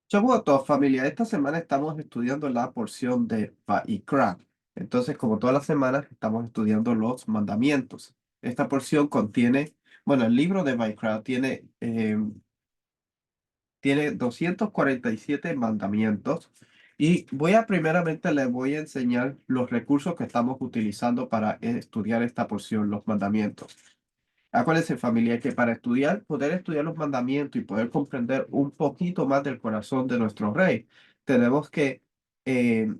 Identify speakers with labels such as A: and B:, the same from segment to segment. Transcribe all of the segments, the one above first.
A: Shavuot, familia, esta semana estamos estudiando la porción de Vayikra. Entonces, como todas las semanas, estamos estudiando los mandamientos. Esta porción contiene, bueno, el libro de Vayikra tiene 247 mandamientos y primeramente les voy a enseñar los recursos que estamos utilizando para estudiar esta porción, los mandamientos. Acuérdense, familia, que para poder estudiar los mandamientos y poder comprender un poquito más del corazón de nuestro rey, tenemos que eh,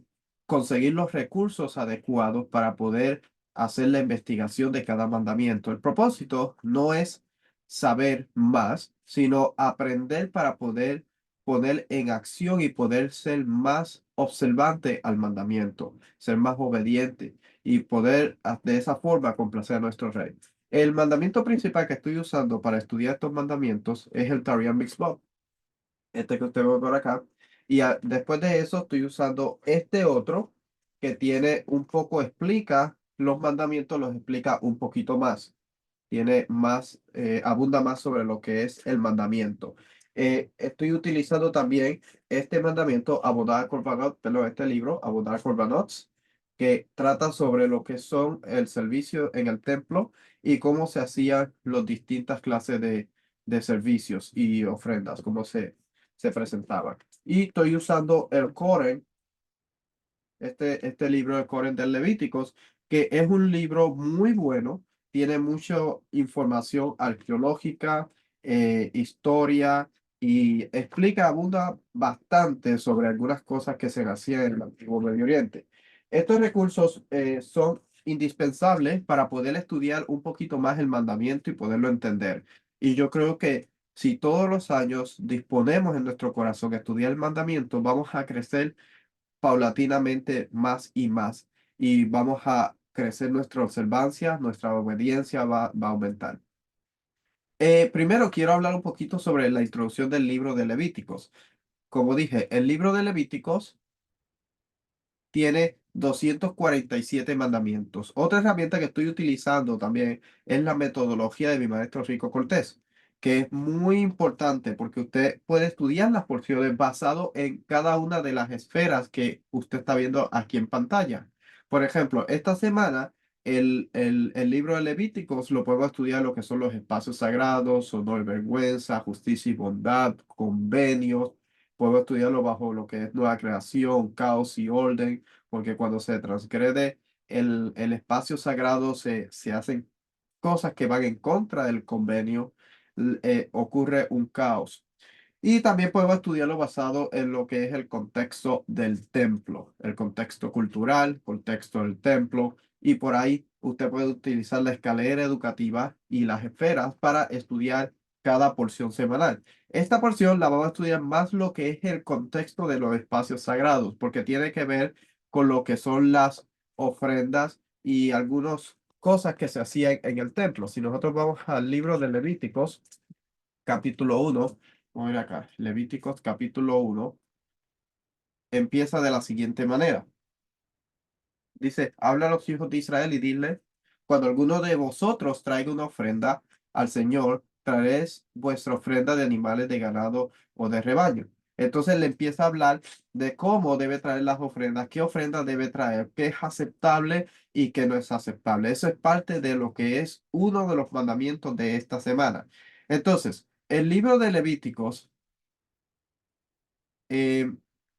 A: conseguir los recursos adecuados para poder hacer la investigación de cada mandamiento. El propósito no es saber más, sino aprender para poder poner en acción y poder ser más observante al mandamiento, ser más obediente y poder de esa forma complacer a nuestro rey. El mandamiento principal que estoy usando para estudiar estos mandamientos es el Tarian Mitzvot, este que usted ve por acá. Y después de eso estoy usando este otro que tiene un poco, explica los mandamientos, los explica un poquito más. Tiene más, abunda más sobre lo que es el mandamiento. Estoy utilizando también este mandamiento, Abodar Korbanot, perdón, este libro, Abodar Korbanot, que trata sobre lo que son el servicio en el templo y cómo se hacían las distintas clases de servicios y ofrendas, cómo se presentaban. Y estoy usando el Coren, este libro de Coren del Levíticos, que es un libro muy bueno, tiene mucha información arqueológica, historia y explica, abunda bastante sobre algunas cosas que se hacían en el antiguo Medio Oriente. Estos recursos son indispensables para poder estudiar un poquito más el mandamiento y poderlo entender. Y yo creo que si todos los años disponemos en nuestro corazón a estudiar el mandamiento, vamos a crecer paulatinamente más y más y vamos a crecer nuestra observancia, nuestra obediencia va a aumentar. Primero quiero hablar un poquito sobre la introducción del libro de Levíticos. Como dije, el libro de Levíticos tiene 247 mandamientos. Otra herramienta que estoy utilizando también es la metodología de mi maestro Rico Cortés, que es muy importante porque usted puede estudiar las porciones basado en cada una de las esferas que usted está viendo aquí en pantalla. Por ejemplo, esta semana el libro de Levíticos lo podemos estudiar lo que son los espacios sagrados, honor y vergüenza, justicia y bondad, convenios. Puedo estudiarlo bajo lo que es nueva creación, caos y orden, porque cuando se transgrede el espacio sagrado se hacen cosas que van en contra del convenio, ocurre un caos. Y también podemos estudiarlo basado en lo que es el contexto del templo, el contexto cultural, contexto del templo, y por ahí usted puede utilizar la escalera educativa y las esferas para estudiar cada porción semanal. Esta porción la vamos a estudiar más lo que es el contexto de los espacios sagrados, porque tiene que ver con lo que son las ofrendas y algunas cosas que se hacían en el templo. Si nosotros vamos al libro de Levíticos, capítulo 1, vamos a ir acá, Levíticos capítulo 1, empieza de la siguiente manera. Dice, habla a los hijos de Israel y dile, cuando alguno de vosotros traiga una ofrenda al Señor, traeréis vuestra ofrenda de animales de ganado o de rebaño. Entonces le empieza a hablar de cómo debe traer las ofrendas, qué ofrenda debe traer, qué es aceptable y qué no es aceptable. Eso es parte de lo que es uno de los mandamientos de esta semana. Entonces, el libro de Levíticos eh,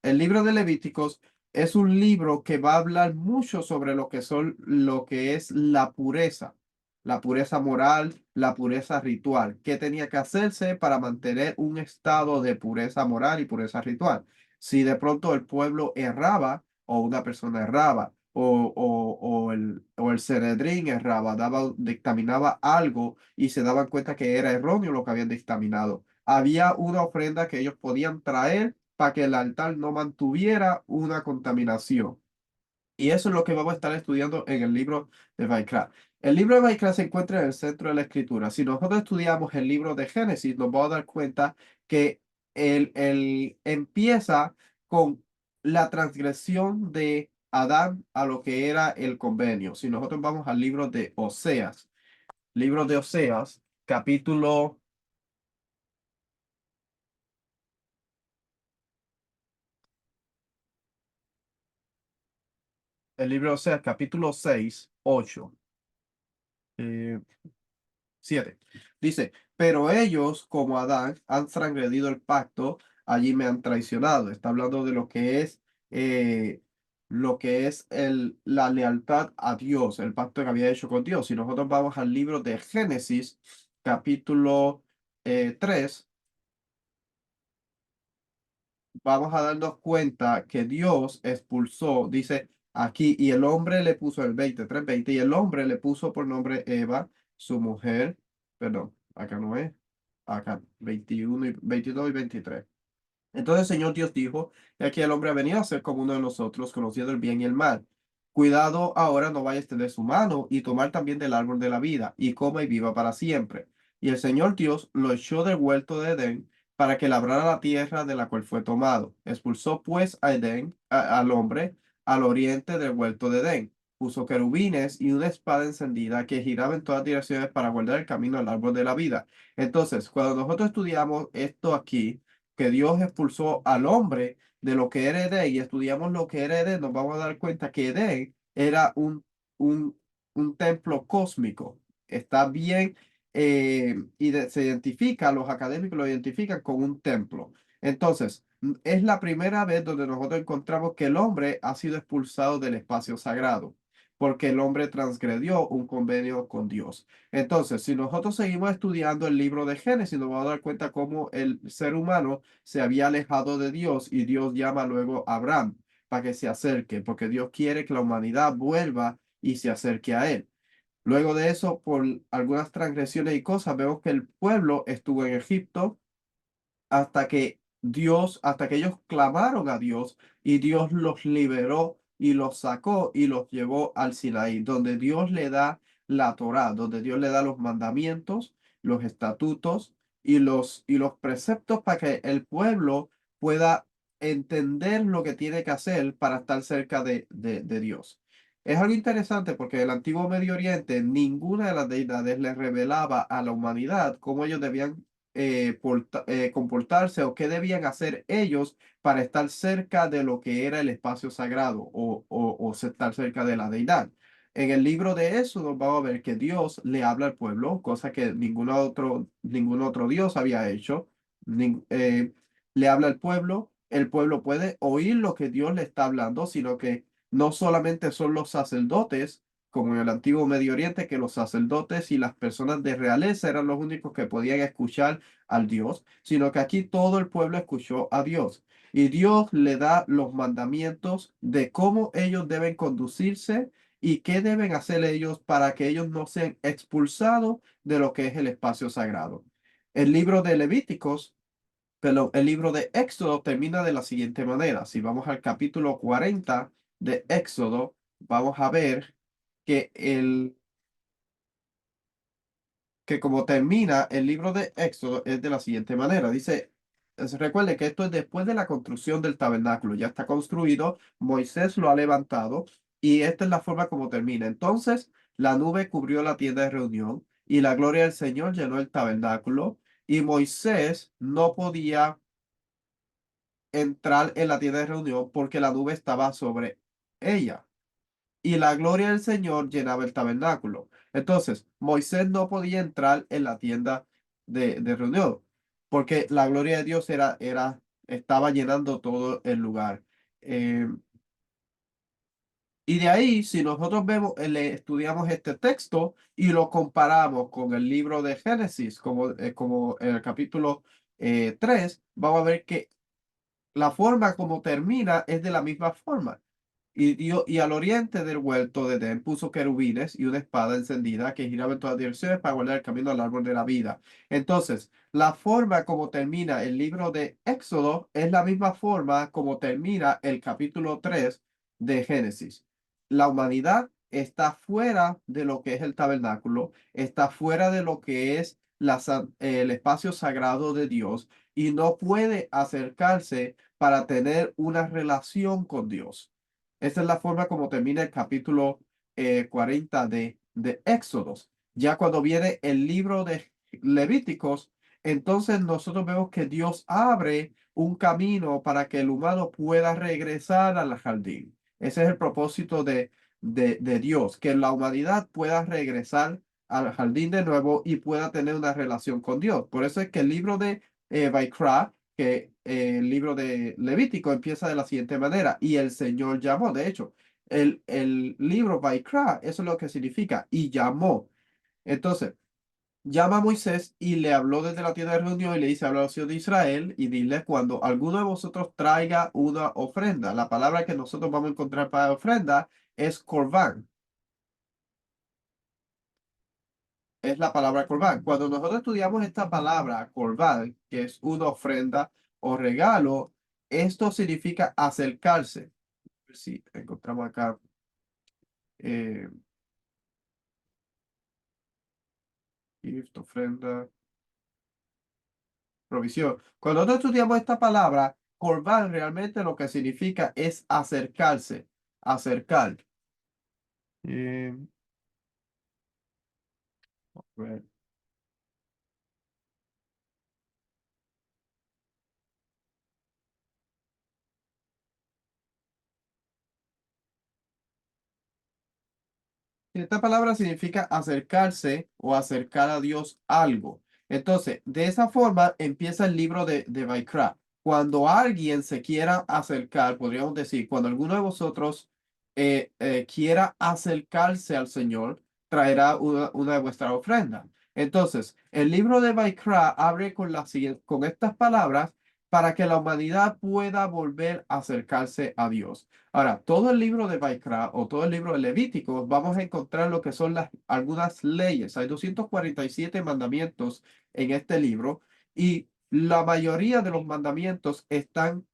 A: el libro de Levíticos es un libro que va a hablar mucho sobre lo que es la pureza moral, la pureza ritual, qué tenía que hacerse para mantener un estado de pureza moral y pureza ritual. Si de pronto el pueblo erraba o una persona erraba o el Sanedrín erraba, dictaminaba algo y se daban cuenta que era erróneo lo que habían dictaminado, había una ofrenda que ellos podían traer para que el altar no mantuviera una contaminación. Y eso es lo que vamos a estar estudiando en el libro de Vaikra. El libro de Vaikra se encuentra en el centro de la escritura. Si nosotros estudiamos el libro de Génesis, nos vamos a dar cuenta que él empieza con la transgresión de Adán a lo que era el convenio. Si nosotros vamos al libro de Oseas, capítulo El libro de Oseas, capítulo 6 8 7. Dice, pero ellos, como Adán, han transgredido el pacto, allí me han traicionado. Está hablando de eh, lo que es la lealtad a Dios, el pacto que había hecho con Dios. Si nosotros vamos al libro de Génesis, capítulo 3, vamos a darnos cuenta que Dios expulsó, dice aquí, y el hombre le puso el 23 20 y el hombre le puso por nombre Eva, su mujer, perdón, acá no es, acá 21 y 22 y 23. Entonces el Señor Dios dijo, he aquí el hombre ha venido a ser como uno de nosotros, conociendo el bien y el mal. Cuidado ahora no vaya a extender su mano y tomar también del árbol de la vida, y coma y viva para siempre. Y el Señor Dios lo echó del huerto de Edén para que labrara la tierra de la cual fue tomado. Expulsó pues a Edén, al hombre, al oriente del huerto de Edén. Puso querubines y una espada encendida que giraba en todas direcciones para guardar el camino al árbol de la vida. Entonces, cuando nosotros estudiamos esto aquí, que Dios expulsó al hombre de lo que era Edén y estudiamos lo que era Edén, nos vamos a dar cuenta que Edén era un, un templo cósmico. Está bien, se identifica, los académicos lo identifican con un templo. Entonces, es la primera vez donde nosotros encontramos que el hombre ha sido expulsado del espacio sagrado, porque el hombre transgredió un convenio con Dios. Entonces, si nosotros seguimos estudiando el libro de Génesis, nos vamos a dar cuenta cómo el ser humano se había alejado de Dios y Dios llama luego a Abraham para que se acerque, porque Dios quiere que la humanidad vuelva y se acerque a él. Luego de eso, por algunas transgresiones y cosas, vemos que el pueblo estuvo en Egipto hasta que ellos clamaron a Dios y Dios los liberó y los sacó y los llevó al Sinaí, donde Dios le da la Torá, donde Dios le da los mandamientos, los estatutos y los preceptos para que el pueblo pueda entender lo que tiene que hacer para estar cerca de Dios. Es algo interesante porque en el antiguo Medio Oriente ninguna de las deidades le revelaba a la humanidad cómo ellos debían comportarse o qué debían hacer ellos para estar cerca de lo que era el espacio sagrado o estar cerca de la deidad. En el libro de Éxodo vamos a ver que Dios le habla al pueblo, cosa que ningún otro Dios había hecho. Nin- eh, Le habla al pueblo, el pueblo puede oír lo que Dios le está hablando, sino que no solamente son los sacerdotes, como en el antiguo Medio Oriente, que los sacerdotes y las personas de realeza eran los únicos que podían escuchar al Dios, sino que aquí todo el pueblo escuchó a Dios. Y Dios le da los mandamientos de cómo ellos deben conducirse y qué deben hacer ellos para que ellos no sean expulsados de lo que es el espacio sagrado. El libro de Levíticos, pero el libro de Éxodo termina de la siguiente manera. Si vamos al capítulo 40 de Éxodo, vamos a ver que como termina el libro de Éxodo es de la siguiente manera. Dice, recuerde que esto es después de la construcción del tabernáculo. Ya está construido, Moisés lo ha levantado y esta es la forma como termina. Entonces la nube cubrió la tienda de reunión y la gloria del Señor llenó el tabernáculo y Moisés no podía entrar en la tienda de reunión porque la nube estaba sobre ella y la gloria del Señor llenaba el tabernáculo. Entonces, Moisés no podía entrar en la tienda de reunión, porque la gloria de Dios estaba llenando todo el lugar. Eh, y de ahí, si nosotros estudiamos este texto y lo comparamos con el libro de Génesis, como en el capítulo 3, vamos a ver que la forma como termina es de la misma forma. Y al oriente del huerto de Edén puso querubines y una espada encendida que giraba en todas direcciones para guardar el camino al árbol de la vida. Entonces, la forma como termina el libro de Éxodo es la misma forma como termina el capítulo 3 de Génesis. La humanidad está fuera de lo que es el tabernáculo, está fuera de lo que es el espacio sagrado de Dios y no puede acercarse para tener una relación con Dios. Esa es la forma como termina el capítulo 40 de Éxodos. Ya cuando viene el libro de Levíticos, entonces nosotros vemos que Dios abre un camino para que el humano pueda regresar al jardín. Ese es el propósito de Dios, que la humanidad pueda regresar al jardín de nuevo y pueda tener una relación con Dios. Por eso es que el libro de Baikra, que el libro de Levítico empieza de la siguiente manera, y el Señor llamó. De hecho, el libro Baikra, eso es lo que significa, y llamó. Entonces, llama a Moisés y le habló desde la tienda de reunión y le dice, habla a los hijos de Israel y dile cuando alguno de vosotros traiga una ofrenda. La palabra que nosotros vamos a encontrar para ofrenda es corbán, es la palabra corbán. Cuando nosotros estudiamos esta palabra corbán, que es una ofrenda o regalo, esto significa acercarse. Si encontramos acá, eh, gift, ofrenda, provisión. Cuando nosotros estudiamos esta palabra, Corbán realmente lo que significa es acercarse, acercar. Eh, a ver. Esta palabra significa acercarse o acercar a Dios algo. Entonces, de esa forma empieza el libro de Baikra. Cuando alguien se quiera acercar, podríamos decir, cuando alguno de vosotros quiera acercarse al Señor, traerá una de vuestras ofrendas. Entonces, el libro de Baikra abre con, con estas palabras para que la humanidad pueda volver a acercarse a Dios. Ahora, todo el libro de Baikra o todo el libro de Levítico, vamos a encontrar lo que son algunas leyes. Hay 247 mandamientos en este libro y la mayoría de los mandamientos están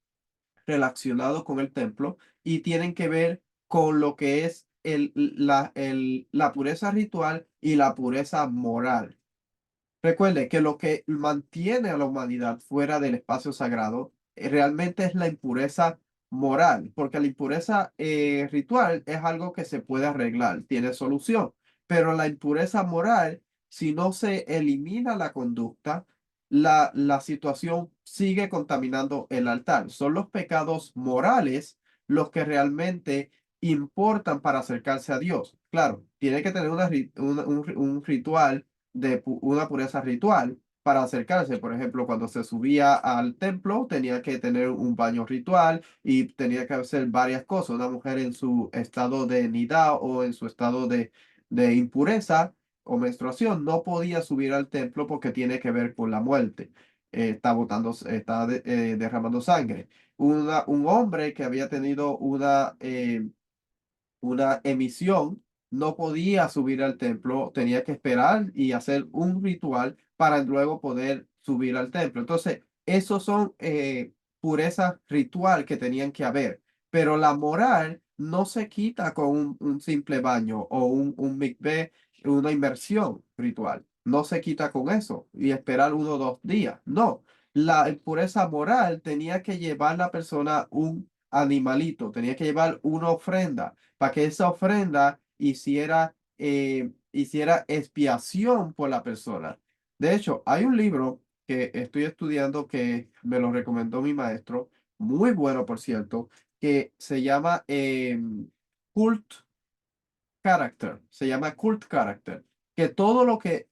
A: relacionados con el templo y tienen que ver con lo que es la pureza ritual y la pureza moral. Recuerde que lo que mantiene a la humanidad fuera del espacio sagrado realmente es la impureza moral, porque la impureza ritual es algo que se puede arreglar, tiene solución, pero la impureza moral, si no se elimina la conducta, la situación sigue contaminando el altar. Son los pecados morales los que realmente importan para acercarse a Dios. Claro, tiene que tener un ritual de una pureza ritual para acercarse. Por ejemplo, cuando se subía al templo, tenía que tener un baño ritual y tenía que hacer varias cosas. Una mujer en su estado de nidá o en su estado de impureza o menstruación no podía subir al templo porque tiene que ver con la muerte. Está botando, está derramando sangre. Un hombre que había tenido una emisión, no podía subir al templo, tenía que esperar y hacer un ritual para luego poder subir al templo. Entonces, esos son purezas ritual que tenían que haber, pero la moral no se quita con un simple baño o un mikveh, una inmersión ritual. No se quita con eso y esperar 1 o 2 días. No, la pureza moral tenía que llevar la persona un animalito, tenía que llevar una ofrenda para que esa ofrenda hiciera expiación por la persona. De hecho, hay un libro que estoy estudiando que me lo recomendó mi maestro, muy bueno, por cierto, que se llama Cult Character, se llama Cult Character, que todo lo que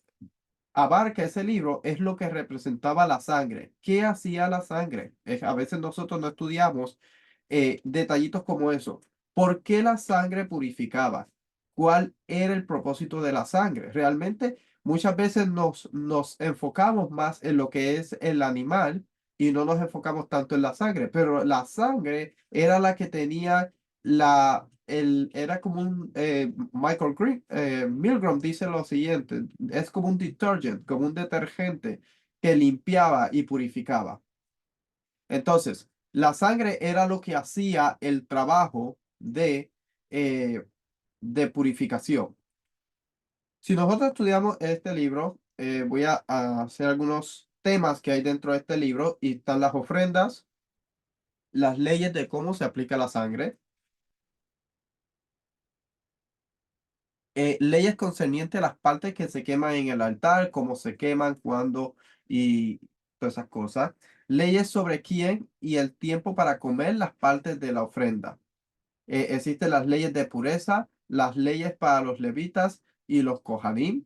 A: abarca ese libro es lo que representaba la sangre. ¿Qué hacía la sangre? A veces nosotros no estudiamos detallitos como eso. ¿Por qué la sangre purificaba? ¿Cuál era el propósito de la sangre? Realmente muchas veces nos enfocamos más en lo que es el animal y no nos enfocamos tanto en la sangre, pero la sangre era la que tenía era como un, Milgram dice lo siguiente, es como un detergent, como un detergente que limpiaba y purificaba. Entonces, la sangre era lo que hacía el trabajo eh, de purificación. Si nosotros estudiamos este libro, voy a hacer algunos temas que hay dentro de este libro y están las ofrendas, las leyes de cómo se aplica la sangre, leyes concernientes a las partes que se queman en el altar, cómo se queman, cuándo y todas esas cosas. Leyes sobre quién y el tiempo para comer las partes de la ofrenda. existen las leyes de pureza, las leyes para los levitas y los kohanim.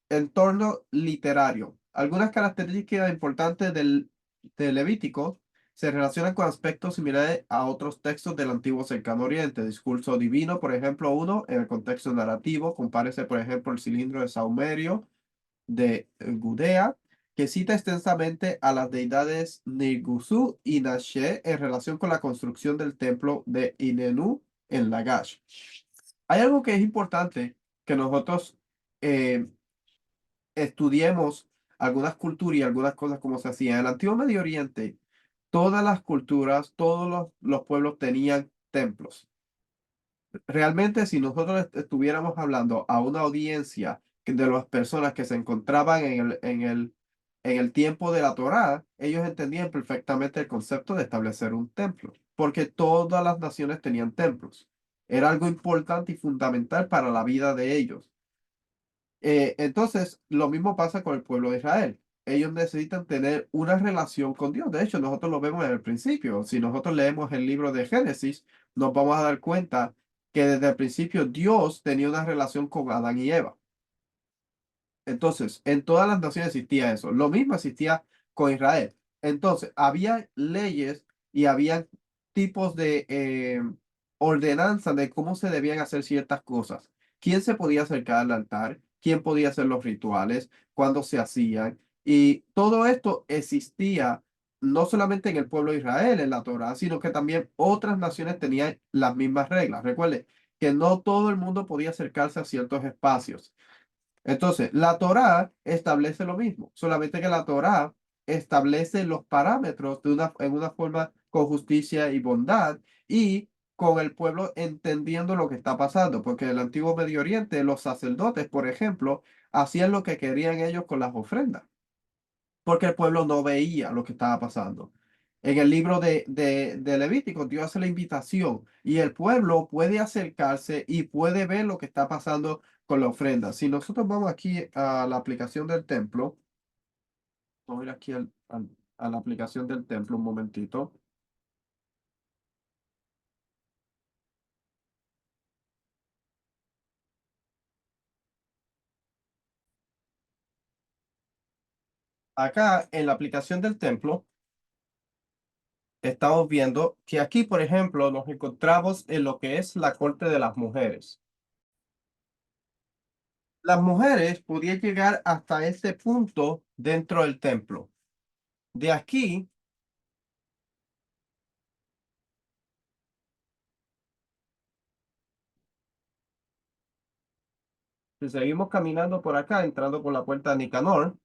A: Entorno literario. Algunas características importantes del Levítico se relacionan con aspectos similares a otros textos del antiguo Cercano Oriente. Discurso divino, por ejemplo, uno, en el contexto narrativo, compárese, por ejemplo, el cilindro de Saumerio de Gudea, que cita extensamente a las deidades Nirguzu y Nashe en relación con la construcción del templo de Inenu en Lagash. Hay algo que es importante que nosotros eh, estudiemos algunas culturas y algunas cosas como se hacían. En el antiguo Medio Oriente, todas las culturas, todos los pueblos tenían templos. Realmente, si nosotros estuviéramos hablando a una audiencia de las personas que se encontraban en el tiempo de la Torá, ellos entendían perfectamente el concepto de establecer un templo, porque todas las naciones tenían templos. Era algo importante y fundamental para la vida de ellos. Entonces, lo mismo pasa con el pueblo de Israel. Ellos necesitan tener una relación con Dios. De hecho, nosotros lo vemos en el principio. Si nosotros leemos el libro de Génesis, nos vamos a dar cuenta que desde el principio Dios tenía una relación con Adán y Eva. Entonces, en todas las naciones existía eso. Lo mismo existía con Israel. Entonces, había leyes y había tipos de ordenanza de cómo se debían hacer ciertas cosas. ¿Quién se podía acercar al altar? ¿Quién podía hacer los rituales? ¿Cuándo se hacían? Y todo esto existía no solamente en el pueblo de Israel, en la Torá, sino que también otras naciones tenían las mismas reglas. Recuerde que no todo el mundo podía acercarse a ciertos espacios. Entonces, la Torá establece lo mismo, solamente que la Torá establece los parámetros en una forma con justicia y bondad y con el pueblo entendiendo lo que está pasando, porque en el antiguo Medio Oriente los sacerdotes, por ejemplo, hacían lo que querían ellos con las ofrendas porque el pueblo no veía lo que estaba pasando. En el libro de Levítico, Dios hace la invitación y el pueblo puede acercarse y puede ver lo que está pasando con la ofrenda. Si nosotros vamos aquí a la aplicación del templo, vamos a ir aquí a la aplicación del templo un momentito. Acá en la aplicación del templo, estamos viendo que aquí, por ejemplo, nos encontramos en lo que es la corte de las mujeres. Las mujeres podían llegar hasta este punto dentro del templo. De aquí, si seguimos caminando por acá, entrando por la puerta de Nicanor,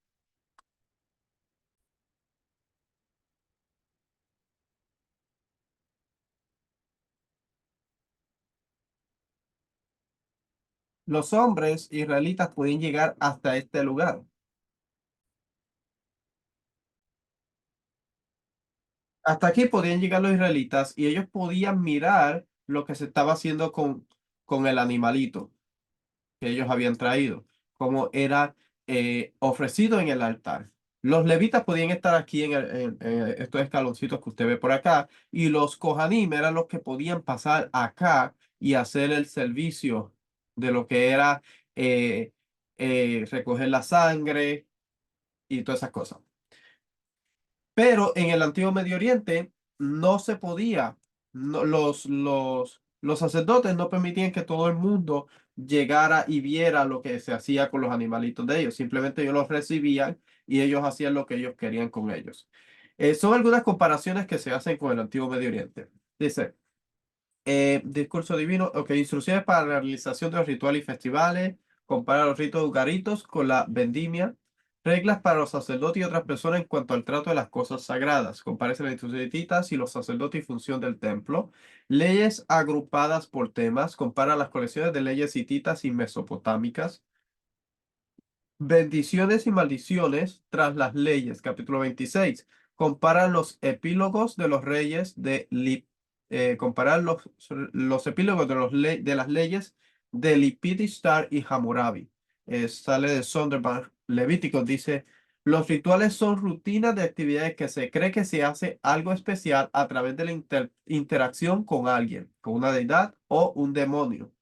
A: los hombres israelitas podían llegar hasta este lugar. Hasta aquí podían llegar los israelitas y ellos podían mirar lo que se estaba haciendo con el animalito que ellos habían traído, como era ofrecido en el altar. Los levitas podían estar aquí en estos escaloncitos que usted ve por acá, y los kohanim eran los que podían pasar acá y hacer el servicio de lo que era eh, recoger la sangre y todas esas cosas. Pero en el antiguo Medio Oriente no se podía. Los sacerdotes no permitían que todo el mundo llegara y viera lo que se hacía con los animalitos de ellos. Simplemente ellos los recibían y ellos hacían lo que ellos querían con ellos. Son algunas comparaciones que se hacen con el antiguo Medio Oriente. Dice, discurso divino, ok, instrucciones para la realización de los rituales y festivales, compara los ritos ugaritos con la vendimia, reglas para los sacerdotes y otras personas en cuanto al trato de las cosas sagradas, compárese las instrucciones hititas y los sacerdotes y función del templo, leyes agrupadas por temas, compara las colecciones de leyes hititas y mesopotámicas, bendiciones y maldiciones tras las leyes, capítulo 26. Compara los epílogos de los reyes comparar los epílogos de las leyes de Lipit Ishtar y Hammurabi. Sale de Sonderbank. Levítico dice Los rituales son rutinas de actividades que se cree que se hace algo especial a través de la interacción con alguien, con una deidad o un demonio,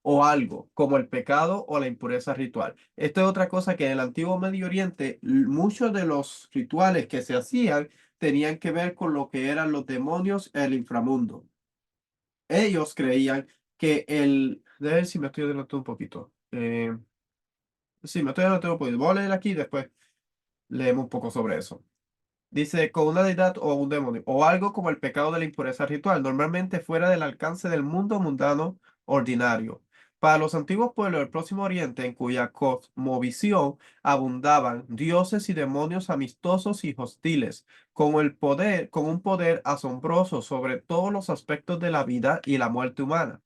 A: o algo, como el pecado o la impureza ritual. Esto es otra cosa que en el antiguo Medio Oriente, muchos de los rituales que se hacían tenían que ver con lo que eran los demonios, el inframundo. Ellos creían que el... A ver si me estoy adelantando un poquito. Sí, me estoy adelantando un poquito. Voy a leer aquí y después leemos un poco sobre eso. Dice, con una deidad o un demonio, o algo como el pecado de la impureza ritual, normalmente fuera del alcance del mundo mundano ordinario. Para los antiguos pueblos del Próximo Oriente, en cuya cosmovisión abundaban dioses y demonios amistosos y hostiles, con un poder asombroso sobre todos los aspectos de la vida y la muerte humana.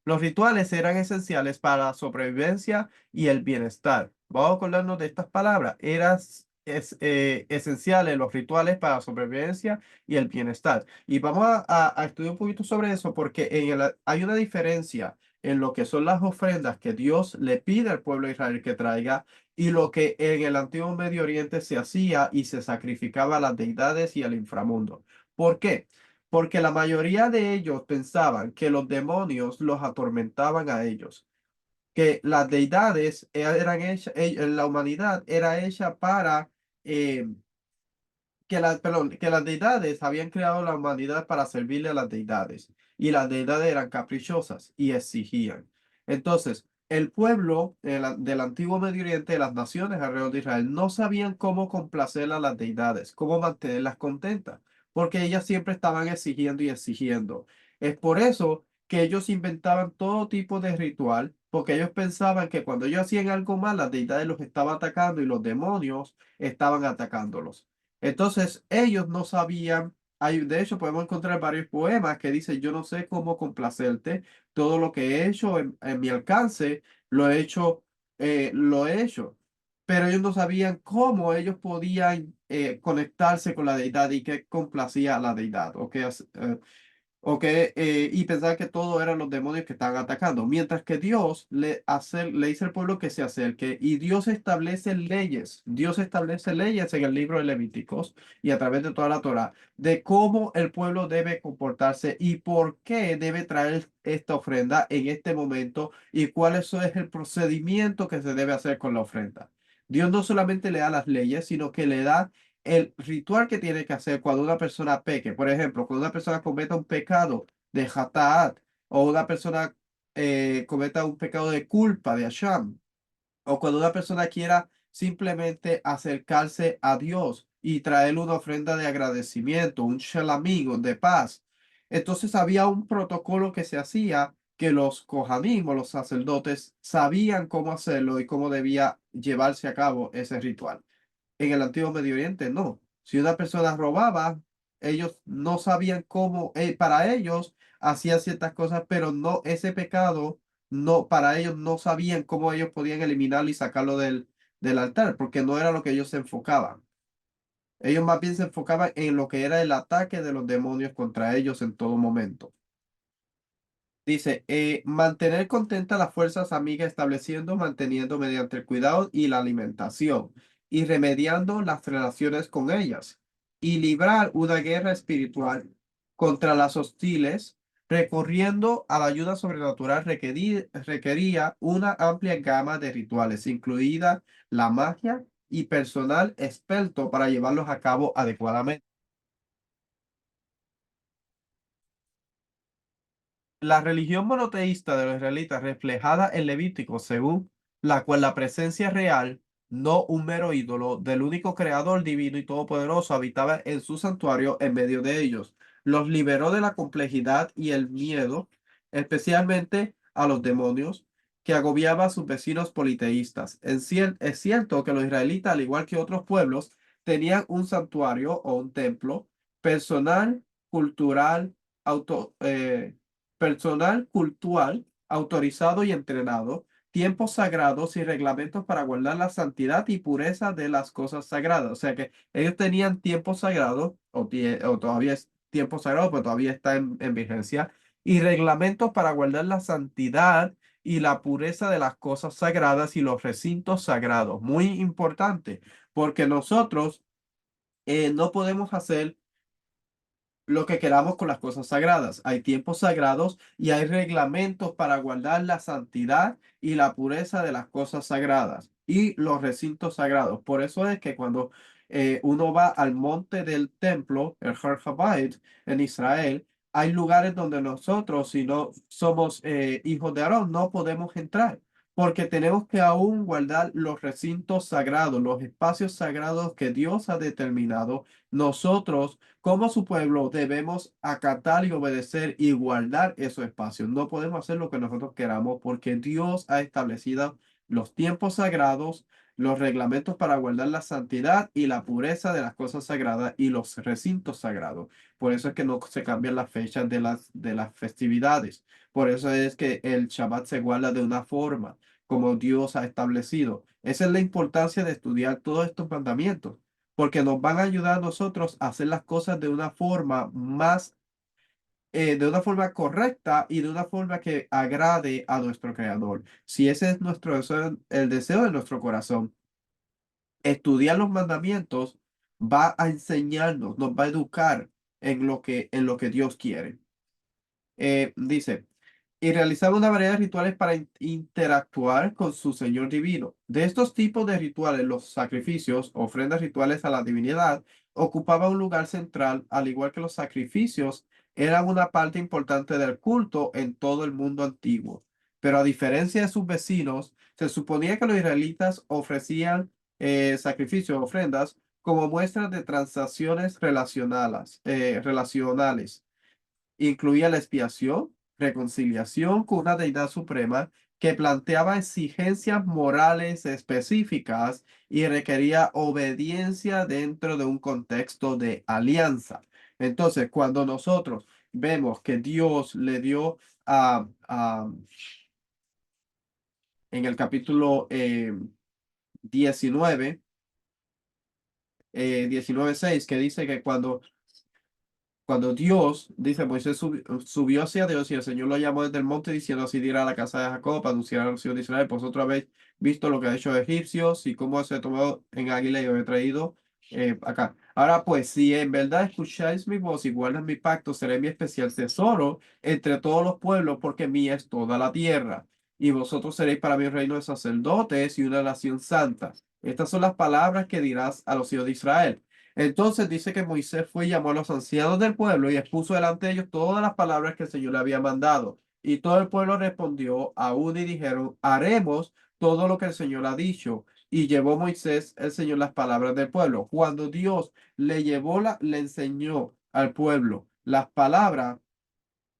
A: Los rituales eran esenciales para la sobrevivencia y el bienestar. Vamos a acordarnos de estas palabras. Esenciales los rituales para la sobrevivencia y el bienestar. Y vamos a estudiar un poquito sobre eso porque hay una diferencia en lo que son las ofrendas que Dios le pide al pueblo de Israel que traiga y lo que en el antiguo Medio Oriente se hacía y se sacrificaba a las deidades y al inframundo. ¿Por qué? Porque la mayoría de ellos pensaban que los demonios los atormentaban a ellos, que las deidades eran hechas, la humanidad era hecha para, eh, perdón, que las deidades habían creado la humanidad para servirle a las deidades y las deidades eran caprichosas y exigían. Entonces, el pueblo del antiguo Medio Oriente, las naciones alrededor de Israel, no sabían cómo complacer a las deidades, cómo mantenerlas contentas, porque ellas siempre estaban exigiendo y exigiendo. Es por eso que ellos inventaban todo tipo de ritual, porque ellos pensaban que cuando ellos hacían algo mal, las deidades los estaban atacando y los demonios estaban atacándolos. Entonces, ellos no sabían, de hecho, podemos encontrar varios poemas que dicen, yo no sé cómo complacerte, todo lo que he hecho en mi alcance, lo he hecho. Pero ellos no sabían cómo ellos podían conectarse con la deidad y qué complacía a la deidad, o y pensar que todo eran los demonios que estaban atacando, mientras que Dios le dice al pueblo que se acerque y Dios establece leyes en el libro de Levíticos y a través de toda la Torá de cómo el pueblo debe comportarse y por qué debe traer esta ofrenda en este momento y es el procedimiento que se debe hacer con la ofrenda. Dios no solamente le da las leyes, sino que le da el ritual que tiene que hacer cuando una persona peque. Por ejemplo, cuando una persona cometa un pecado de Hataat o una persona cometa un pecado de culpa, de Asham, o cuando una persona quiera simplemente acercarse a Dios y traerle una ofrenda de agradecimiento, un shalomim, de paz. Entonces había un protocolo que se hacía que los kohanim o los sacerdotes sabían cómo hacerlo y cómo debía llevarse a cabo ese ritual. En el antiguo Medio Oriente, no. Si una persona robaba, ellos no sabían cómo, para ellos hacían ciertas cosas, pero no, ese pecado, no, para ellos no sabían cómo ellos podían eliminarlo y sacarlo del altar, porque no era lo que ellos se enfocaban. Ellos más bien se enfocaban en lo que era el ataque de los demonios contra ellos en todo momento. Dice, mantener contenta las fuerzas amigas manteniendo mediante el cuidado y la alimentación y remediando las relaciones con ellas y librar una guerra espiritual contra las hostiles, recurriendo a la ayuda sobrenatural requería una amplia gama de rituales, incluida la magia y personal experto para llevarlos a cabo adecuadamente. La religión monoteísta de los israelitas reflejada en Levítico, según la cual la presencia real, no un mero ídolo, del único creador divino y todopoderoso habitaba en su santuario en medio de ellos, los liberó de la complejidad y el miedo, especialmente a los demonios, que agobiaba a sus vecinos politeístas. Es cierto que los israelitas, al igual que otros pueblos, tenían un santuario o un templo personal, cultural, auto, personal cultural autorizado y entrenado, tiempos sagrados y reglamentos para guardar la santidad y pureza de las cosas sagradas. O sea que ellos tenían tiempos sagrados, o todavía es tiempo sagrado, pero todavía está en vigencia, y reglamentos para guardar la santidad y la pureza de las cosas sagradas y los recintos sagrados. Muy importante, porque nosotros no podemos hacer lo que queramos con las cosas sagradas. Hay tiempos sagrados y hay reglamentos para guardar la santidad y la pureza de las cosas sagradas y los recintos sagrados. Por eso es que cuando uno va al monte del templo, el Har Habayit, en Israel, hay lugares donde nosotros, si no somos hijos de Aarón, no podemos entrar. Porque tenemos que aún guardar los recintos sagrados, los espacios sagrados que Dios ha determinado. Nosotros como su pueblo debemos acatar y obedecer y guardar esos espacios. No podemos hacer lo que nosotros queramos porque Dios ha establecido los tiempos sagrados, los reglamentos para guardar la santidad y la pureza de las cosas sagradas y los recintos sagrados. Por eso es que no se cambian las fechas de las festividades. Por eso es que el Shabbat se guarda de una forma como Dios ha establecido. Esa es la importancia de estudiar todos estos mandamientos porque nos van a ayudar a nosotros a hacer las cosas de una forma más, de una forma correcta y de una forma que agrade a nuestro Creador. Si ese es nuestro deseo, el deseo de nuestro corazón, estudiar los mandamientos va a enseñarnos, nos va a educar en lo que Dios quiere. Dice, y realizaba una variedad de rituales para interactuar con su Señor divino. De estos tipos de rituales, los sacrificios, ofrendas rituales a la divinidad, ocupaban un lugar central, al igual que los sacrificios eran una parte importante del culto en todo el mundo antiguo. Pero a diferencia de sus vecinos, se suponía que los israelitas ofrecían sacrificios, ofrendas, como muestras de transacciones relacionales. Incluía la expiación, reconciliación con una deidad suprema que planteaba exigencias morales específicas y requería obediencia dentro de un contexto de alianza. Entonces, cuando nosotros vemos que Dios le dio en el capítulo 19, 19:6, que dice que cuando Dios, dice, Moisés subió hacia Dios y el Señor lo llamó desde el monte diciendo, así dirá a la casa de Jacob, anunciar a los hijos de Israel, vosotros habéis visto lo que ha hecho a egipcios y cómo se ha tomado en águila y os he traído acá. Ahora pues, si en verdad escucháis mi voz y guardas mi pacto, seré mi especial tesoro entre todos los pueblos, porque mía es toda la tierra. Y vosotros seréis para mí un reino de sacerdotes y una nación santa. Estas son las palabras que dirás a los hijos de Israel. Entonces dice que Moisés fue y llamó a los ancianos del pueblo y expuso delante de ellos todas las palabras que el Señor le había mandado. Y todo el pueblo respondió aún y dijeron, haremos todo lo que el Señor ha dicho. Y llevó Moisés el Señor las palabras del pueblo. Cuando Dios le enseñó al pueblo las palabras,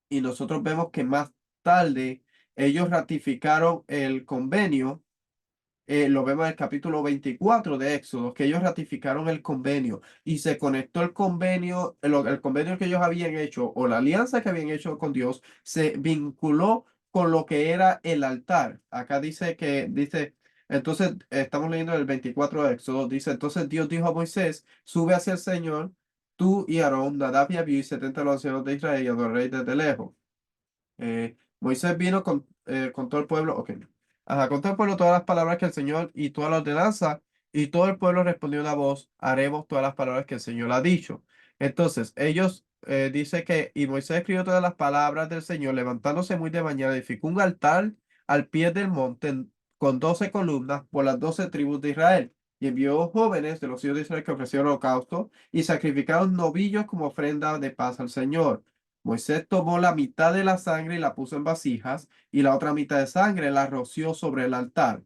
A: y nosotros vemos que más tarde ellos ratificaron el convenio. Lo vemos en el capítulo 24 de Éxodo, que ellos ratificaron el convenio y se conectó el convenio, el convenio que ellos habían hecho o la alianza que habían hecho con Dios, se vinculó con lo que era el altar. Acá dice, entonces estamos leyendo el 24 de Éxodo, dice, entonces Dios dijo a Moisés, sube hacia el Señor, tú y Aarón, Nadab y Abiú y 70 de los ancianos de Israel y adoréis desde lejos. Moisés vino con todo el pueblo, ok. Ajá, con todo el pueblo todas las palabras que el Señor y toda la ordenanza, y todo el pueblo respondió una voz, haremos todas las palabras que el Señor ha dicho. Entonces, ellos, dice que, y Moisés escribió todas las palabras del Señor, levantándose muy de mañana, edificó un altar al pie del monte con 12 columnas por las 12 tribus de Israel. Y envió jóvenes de los hijos de Israel que ofrecieron holocausto y sacrificaron novillos como ofrenda de paz al Señor. Moisés tomó la mitad de la sangre y la puso en vasijas, y la otra mitad de sangre la roció sobre el altar.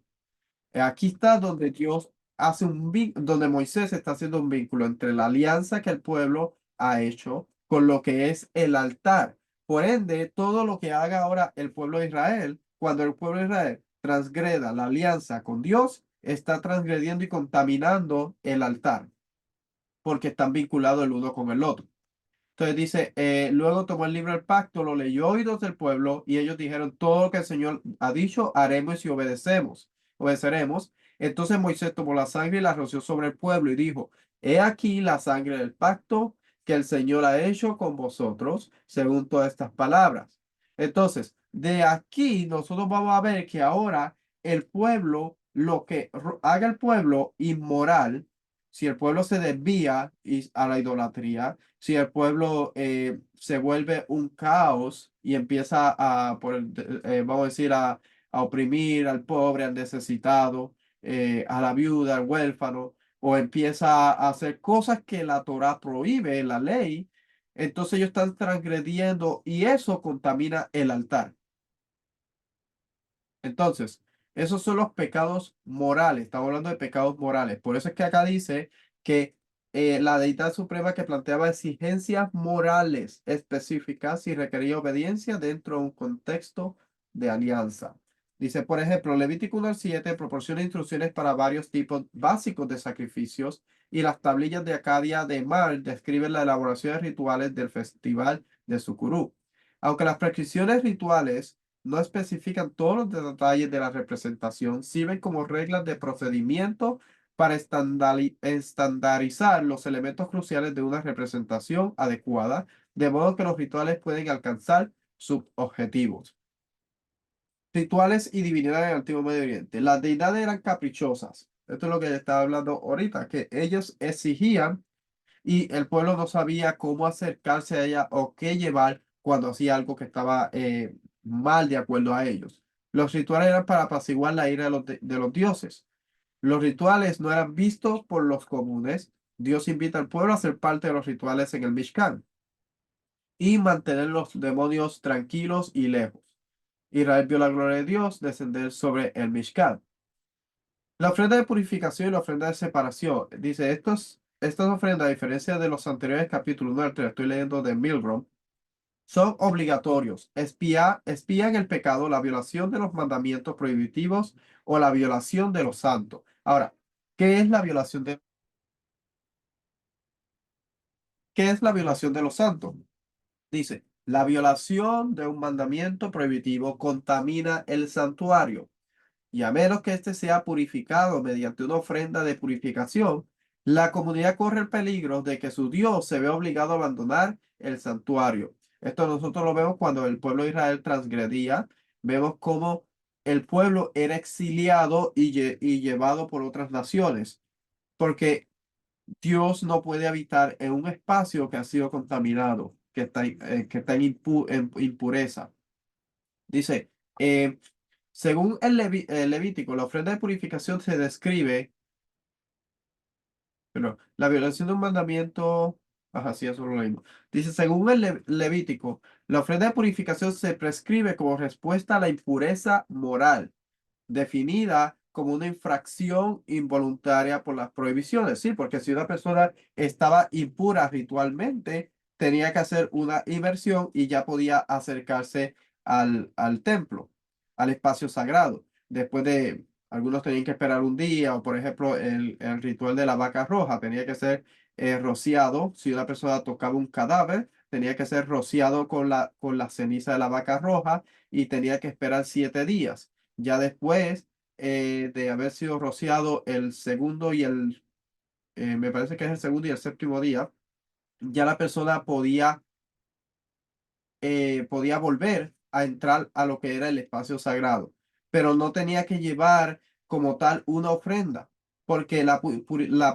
A: Aquí está donde Dios hace donde Moisés está haciendo un vínculo entre la alianza que el pueblo ha hecho con lo que es el altar. Por ende, todo lo que haga ahora el pueblo de Israel, cuando el pueblo de Israel transgreda la alianza con Dios, está transgrediendo y contaminando el altar, porque están vinculados el uno con el otro. Entonces dice, luego tomó el libro del pacto, lo leyó a oídos del pueblo y ellos dijeron, todo lo que el Señor ha dicho, haremos y obedeceremos. Entonces Moisés tomó la sangre y la roció sobre el pueblo y dijo, he aquí la sangre del pacto que el Señor ha hecho con vosotros, según todas estas palabras. Entonces, de aquí nosotros vamos a ver que ahora el pueblo, lo que haga el pueblo inmoral, si el pueblo se desvía a la idolatría, si el pueblo se vuelve un caos y empieza vamos a decir, a oprimir al pobre, al necesitado, a la viuda, al huérfano, o empieza a hacer cosas que la Torá prohíbe, la ley, entonces ellos están transgrediendo y eso contamina el altar. Entonces, esos son los pecados morales. Estamos hablando de pecados morales. Por eso es que acá dice que la deidad suprema que planteaba exigencias morales específicas y requería obediencia dentro de un contexto de alianza. Dice, por ejemplo, Levítico 1 al 7 proporciona instrucciones para varios tipos básicos de sacrificios y las tablillas de Acadia de Mar describen la elaboración de rituales del festival de Sucurú. Aunque las prescripciones rituales no especifican todos los detalles de la representación, sirven como reglas de procedimiento para estandarizar los elementos cruciales de una representación adecuada, de modo que los rituales pueden alcanzar sus objetivos. Rituales y divinidades en el Antiguo Medio Oriente. Las deidades eran caprichosas. Esto es lo que estaba hablando ahorita, que ellos exigían y el pueblo no sabía cómo acercarse a ella o qué llevar cuando hacía algo que estaba mal de acuerdo a ellos. Los rituales eran para apaciguar la ira de los dioses. Los rituales no eran vistos por los comunes. Dios invita al pueblo a ser parte de los rituales en el Mishkan y mantener los demonios tranquilos y lejos. Israel vio la gloria de Dios descender sobre el Mishkan. La ofrenda de purificación y la ofrenda de separación. Dice, estas ofrendas, a diferencia de los anteriores capítulos 1 al 3, estoy leyendo de Milgrom, son obligatorios. Espían el pecado, la violación de los mandamientos prohibitivos o la violación de los santos. Ahora, ¿qué es la violación qué es la violación de los santos? Dice, la violación de un mandamiento prohibitivo contamina el santuario. Y a menos que éste sea purificado mediante una ofrenda de purificación, la comunidad corre el peligro de que su Dios se vea obligado a abandonar el santuario. Esto nosotros lo vemos cuando el pueblo de Israel transgredía. Vemos cómo el pueblo era exiliado y llevado por otras naciones, porque Dios no puede habitar en un espacio que ha sido contaminado, que está en impureza. Dice, según el Levítico, la ofrenda de purificación se describe, pero la violación de un mandamiento, ajá, sí, eso lo leímos. Dice, según el Levítico, la ofrenda de purificación se prescribe como respuesta a la impureza moral definida como una infracción involuntaria por las prohibiciones, ¿sí? Porque si una persona estaba impura ritualmente, tenía que hacer una inmersión y ya podía acercarse al templo, al espacio sagrado. Después de, algunos tenían que esperar un día, o por ejemplo, el ritual de la vaca roja tenía que ser rociado. Si una persona tocaba un cadáver, tenía que ser rociado con la ceniza de la vaca roja y tenía que esperar 7 días. Ya después de haber sido rociado el segundo me parece que es el segundo y el séptimo día, ya la persona podía volver a entrar a lo que era el espacio sagrado, pero no tenía que llevar como tal una ofrenda, porque la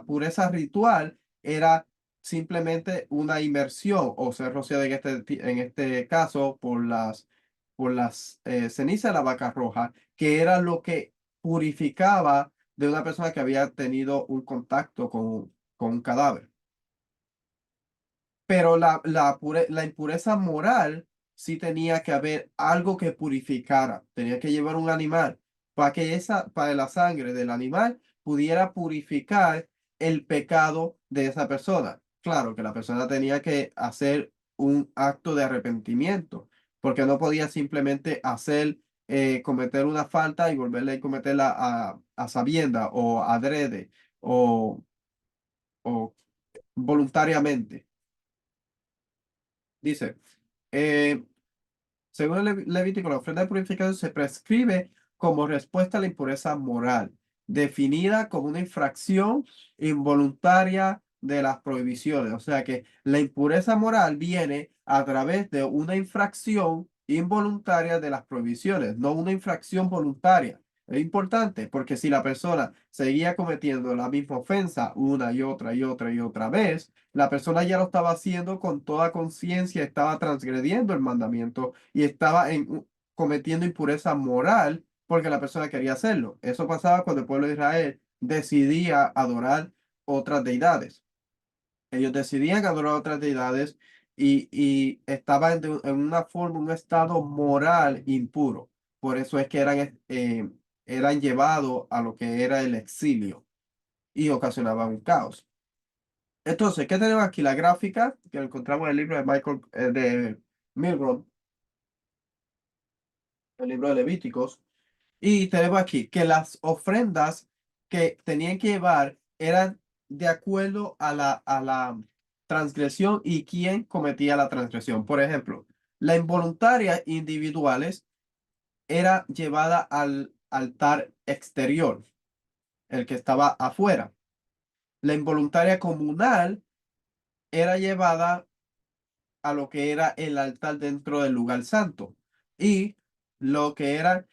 A: pureza ritual era simplemente una inmersión o ser rociado en este caso por las cenizas de la vaca roja, que era lo que purificaba de una persona que había tenido un contacto con un cadáver. Pero la impureza moral sí tenía que haber algo que purificara. Tenía que llevar un animal para la sangre del animal pudiera purificar el pecado de esa persona. Claro que la persona tenía que hacer un acto de arrepentimiento, porque no podía simplemente cometer una falta y volverle a cometerla a sabienda o adrede o voluntariamente. Dice, eh, según el Levítico, la ofrenda de purificación se prescribe como respuesta a la impureza moral, definida como una infracción involuntaria de las prohibiciones. O sea que la impureza moral viene a través de una infracción involuntaria de las prohibiciones, no una infracción voluntaria. Es importante porque si la persona seguía cometiendo la misma ofensa una y otra y otra y otra vez, la persona ya lo estaba haciendo con toda conciencia, estaba transgrediendo el mandamiento y estaba cometiendo impureza moral porque la persona quería hacerlo. Eso pasaba cuando el pueblo de Israel decidía adorar otras deidades. Ellos decidían adorar otras deidades y estaban en una forma, un estado moral impuro. Por eso es que eran llevados a lo que era el exilio y ocasionaban un caos. Entonces, ¿qué tenemos aquí? La gráfica que encontramos en el libro de de Milgrom, el libro de Levíticos. Y tenemos aquí que las ofrendas que tenían que llevar eran de acuerdo a la transgresión y quién cometía la transgresión. Por ejemplo, la involuntaria individuales era llevada al altar exterior, el que estaba afuera. La involuntaria comunal era llevada a lo que era el altar dentro del lugar santo y lo que era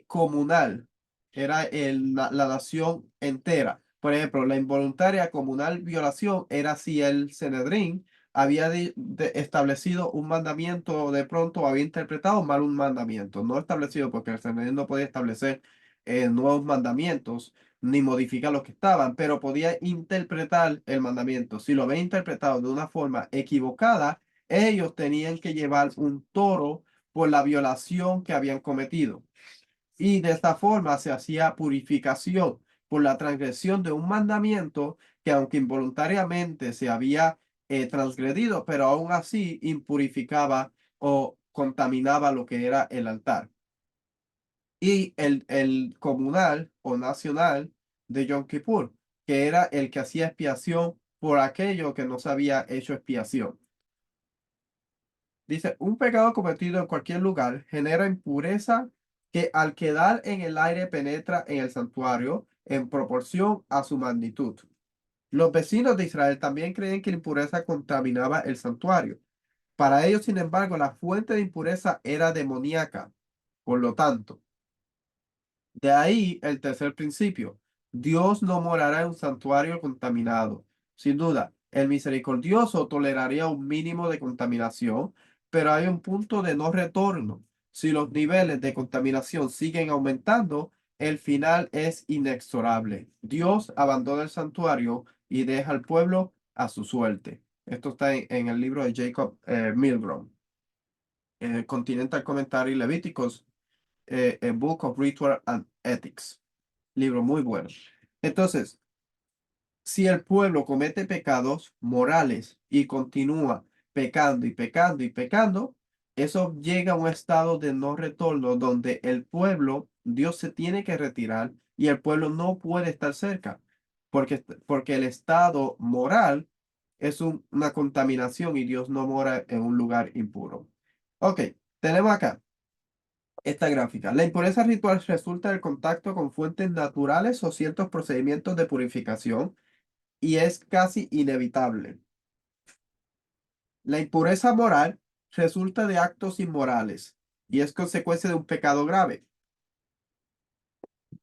A: comunal, era la nación entera. Por ejemplo, la involuntaria comunal violación era si el Sanedrín había establecido un mandamiento, de pronto había interpretado mal un mandamiento, no establecido porque el Sanedrín no podía establecer nuevos mandamientos ni modificar los que estaban, pero podía interpretar el mandamiento. Si lo había interpretado de una forma equivocada, ellos tenían que llevar un toro por la violación que habían cometido. Y de esta forma se hacía purificación por la transgresión de un mandamiento que aunque involuntariamente se había transgredido, pero aún así impurificaba o contaminaba lo que era el altar. Y el comunal o nacional de Yom Kippur, que era el que hacía expiación por aquello que no se había hecho expiación. Dice, un pecado cometido en cualquier lugar genera impureza que al quedar en el aire penetra en el santuario en proporción a su magnitud. Los vecinos de Israel también creen que la impureza contaminaba el santuario. Para ellos, sin embargo, la fuente de impureza era demoníaca. Por lo tanto, de ahí el tercer principio. Dios no morará en un santuario contaminado. Sin duda, el misericordioso toleraría un mínimo de contaminación, pero hay un punto de no retorno. Si los niveles de contaminación siguen aumentando, el final es inexorable. Dios abandona el santuario y deja al pueblo a su suerte. Esto está en el libro de Jacob Milgrom, Continental Commentary Levíticos, A Book of Ritual and Ethics. Libro muy bueno. Entonces, si el pueblo comete pecados morales y continúa pecando y pecando y pecando, eso llega a un estado de no retorno donde el pueblo, Dios se tiene que retirar y el pueblo no puede estar cerca, porque el estado moral es una contaminación y Dios no mora en un lugar impuro. Ok, tenemos acá esta gráfica. La impureza ritual resulta del contacto con fuentes naturales o ciertos procedimientos de purificación y es casi inevitable. La impureza moral resulta de actos inmorales y es consecuencia de un pecado grave.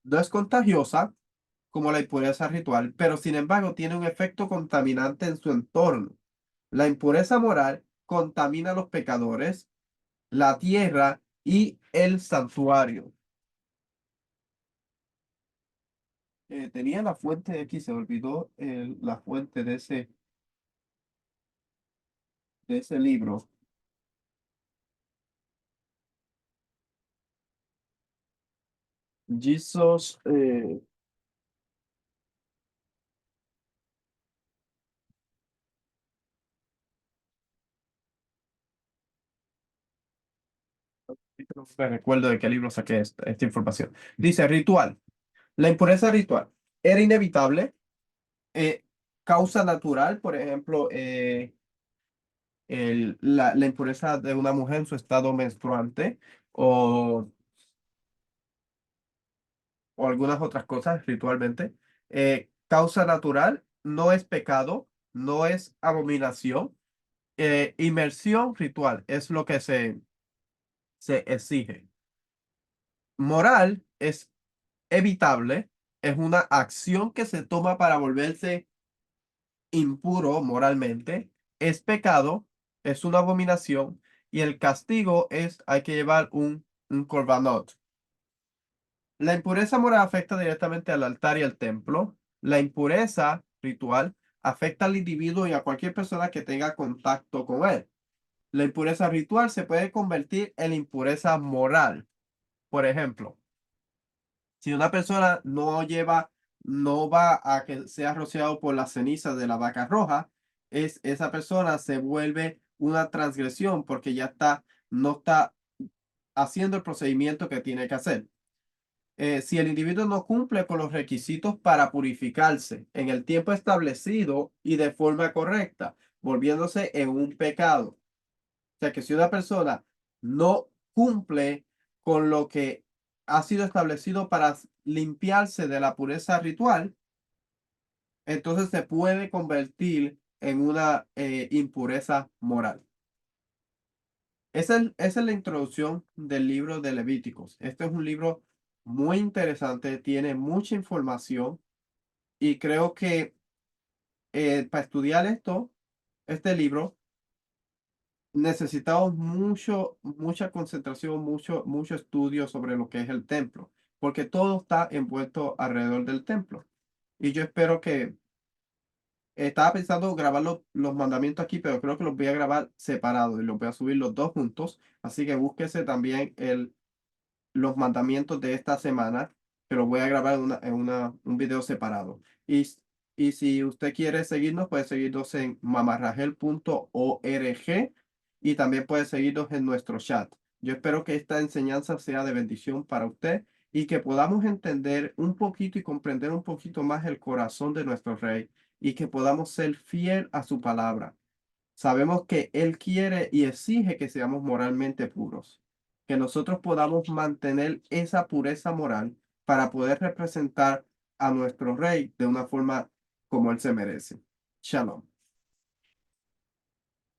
A: No es contagiosa como la impureza ritual, pero sin embargo tiene un efecto contaminante en su entorno. La impureza moral contamina a los pecadores, la tierra y el santuario. Tenía la fuente de aquí, se olvidó la fuente de ese libro. Jesus, no me recuerdo de qué libro saqué esta información. Dice, ritual. La impureza ritual era inevitable, eh, causa natural, por ejemplo, la impureza de una mujer en su estado menstruante o, o algunas otras cosas ritualmente. Causa natural, no es pecado, no es abominación. Inmersión ritual es lo que se se exige. Moral es evitable, es una acción que se toma para volverse impuro moralmente, es pecado, es una abominación, y el castigo es, hay que llevar un korbanot. La impureza moral afecta directamente al altar y al templo. La impureza ritual afecta al individuo y a cualquier persona que tenga contacto con él. La impureza ritual se puede convertir en impureza moral. Por ejemplo, si una persona no va a que sea rociado por las cenizas de la vaca roja, esa persona se vuelve una transgresión porque no está haciendo el procedimiento que tiene que hacer. Si el individuo no cumple con los requisitos para purificarse en el tiempo establecido y de forma correcta, volviéndose en un pecado. O sea que si una persona no cumple con lo que ha sido establecido para limpiarse de la pureza ritual, entonces se puede convertir en una impureza moral. Esa es la introducción del libro de Levíticos. Este es un libro muy interesante, tiene mucha información y creo que para estudiar este libro, necesitamos mucha concentración, mucho estudio sobre lo que es el templo, porque todo está envuelto alrededor del templo. Y yo espero que, estaba pensando grabar los mandamientos aquí, pero creo que los voy a grabar separados y los voy a subir los dos juntos. Así que búsquese también los mandamientos de esta semana, pero voy a grabar un video separado. Y si usted quiere seguirnos, puede seguirnos en mamarragel.org y también puede seguirnos en nuestro chat. Yo espero que esta enseñanza sea de bendición para usted y que podamos entender un poquito y comprender un poquito más el corazón de nuestro Rey y que podamos ser fiel a su palabra. Sabemos que Él quiere y exige que seamos moralmente puros, que nosotros podamos mantener esa pureza moral para poder representar a nuestro Rey de una forma como Él se merece. Shalom.